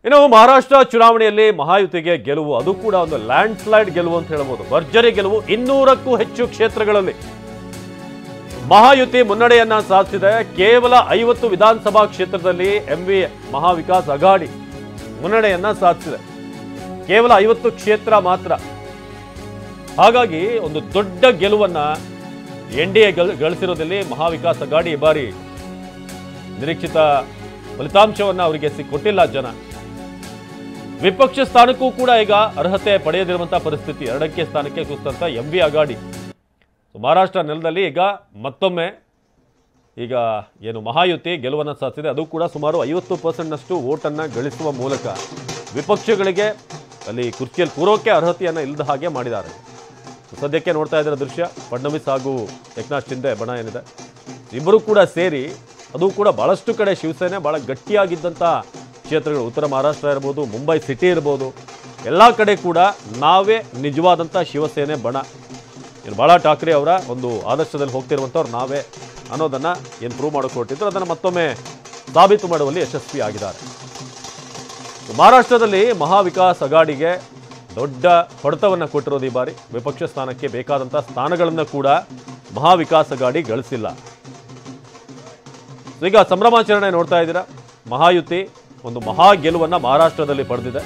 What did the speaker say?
ಇನ್ನು ಮಹಾರಾಷ್ಟ್ರ ಚುನಾವಣೆಯಲ್ಲಿ ಮಹಾಯುತಿಗೆ ಗೆಲುವು, ಅದು ಕೂಡ ಒಂದು ಲ್ಯಾಂಡ್ ಸ್ಲೈಡ್ ಗೆಲುವು ಅಂತ ಹೇಳಬಹುದು. ಭರ್ಜರಿ ಗೆಲುವು. 200ಕ್ಕೂ ಹೆಚ್ಚು ಕ್ಷೇತ್ರಗಳಲ್ಲಿ ಮಹಾಯುತಿ ಮುನ್ನಡೆಯನ್ನ ಸಾಧಿಸಿದೆ. ಕೇವಲ 50 ವಿಧಾನಸಭಾ ಕ್ಷೇತ್ರದಲ್ಲಿ ಎಂವಿ ಮಹಾವಿಕಾಸ್ ಅಘಾಡಿ ಮುನ್ನಡೆಯನ್ನ ಸಾಧಿಸಿದೆ. ಕೇವಲ 50 ಕ್ಷೇತ್ರ ಮಾತ್ರ. ಹಾಗಾಗಿ ಒಂದು ದೊಡ್ಡ ಗೆಲುವನ್ನ ಎನ್ಡಿಎ ಗಳಿಸಿರೋದ್ರಲ್ಲಿ ಮಹಾವಿಕಾಸ್ ಅಘಾಡಿ ಈ ಬಾರಿ ನಿರೀಕ್ಷಿತ ಫಲಿತಾಂಶವನ್ನ ಅವರಿಗೆ ಕೊಟ್ಟಿಲ್ಲ ಜನ. ವಿಪಕ್ಷ ಸ್ಥಾನಕ್ಕೂ ಕೂಡ ಈಗ ಅರ್ಹತೆ ಪಡೆಯದಿರುವಂತಹ ಪರಿಸ್ಥಿತಿ. 2ಕ್ಕೆ ಸ್ಥಾನಕ್ಕೆ ಕುಸಿದಂತ ಎಂವಿ ಅಘಾಡಿ ಮಹಾರಾಷ್ಟ್ರ ನೆಲದಲ್ಲಿ ಈಗ ಮತ್ತೊಮ್ಮೆ ಈಗ ಏನು ಮಹಾಯುತಿ ಗೆಲುವನ್ನು ಸಾಧಿಸಿದೆ. ಅದು ಕೂಡ ಸುಮಾರು 50% ವೋಟನ್ನು ಗಳಿಸುವ ಮೂಲಕ ವಿಪಕ್ಷಗಳಿಗೆ ಅಲ್ಲಿ ಕುರ್ಚಿಯಲ್ಲಿ ಕೂರೋಕೆ ಅರ್ಹತೆಯನ್ನು ಇಲ್ಲದ ಹಾಗೆ ಮಾಡಿದ್ದಾರೆ. ಸದ್ಯಕ್ಕೆ ನೋಡ್ತಾ ಇದ್ದಾರೆ ದೃಶ್ಯ, ಫಡ್ನವೀಸ್ ಹಾಗೂ ಏಕನಾಥ್ ಶಿಂದೆ ಬಣ ಏನಿದೆ ಇಬ್ಬರು ಕೂಡ ಸೇರಿ, ಅದು ಕೂಡ ಬಹಳಷ್ಟು ಕಡೆ ಶಿವಸೇನೆ ಬಹಳ ಗಟ್ಟಿಯಾಗಿದ್ದಂಥ ಕ್ಷೇತ್ರಗಳು, ಉತ್ತರ ಮಹಾರಾಷ್ಟ್ರ ಇರ್ಬೋದು, ಮುಂಬೈ ಸಿಟಿ ಇರ್ಬೋದು, ಎಲ್ಲ ಕಡೆ ಕೂಡ ನಾವೇ ನಿಜವಾದಂಥ ಶಿವಸೇನೆ ಬಣ. ಏನು ಬಾಳಾ ಠಾಕ್ರೆ ಅವರ ಒಂದು ಆದರ್ಶದಲ್ಲಿ ಹೋಗ್ತಿರುವಂಥವ್ರು ನಾವೇ ಅನ್ನೋದನ್ನು ಏನು ಪ್ರೂವ್ ಮಾಡೋಕೆ ಹೊರಟಿದ್ರು, ಅದನ್ನು ಮತ್ತೊಮ್ಮೆ ಸಾಬೀತು ಮಾಡುವಲ್ಲಿ ಯಶಸ್ವಿ ಆಗಿದ್ದಾರೆ. ಮಹಾರಾಷ್ಟ್ರದಲ್ಲಿ ಮಹಾವಿಕಾಸ್ ಅಘಾಡಿಗೆ ದೊಡ್ಡ ಹೊಡೆತವನ್ನು ಕೊಟ್ಟಿರೋದು ಈ ಬಾರಿ. ವಿಪಕ್ಷ ಸ್ಥಾನಕ್ಕೆ ಬೇಕಾದಂಥ ಸ್ಥಾನಗಳನ್ನು ಕೂಡ ಮಹಾವಿಕಾಸ್ ಅಘಾಡಿ ಗಳಿಸಿಲ್ಲ. ಈಗ ಸಂಭ್ರಮಾಚರಣೆ ನೋಡ್ತಾ ಇದ್ದೀರಾ. ಮಹಾಯುತಿ ಒಂದು ಮಹಾ ಗೆಲುವನ್ನು ಮಹಾರಾಷ್ಟ್ರದಲ್ಲಿ ಪಡೆದಿದೆ.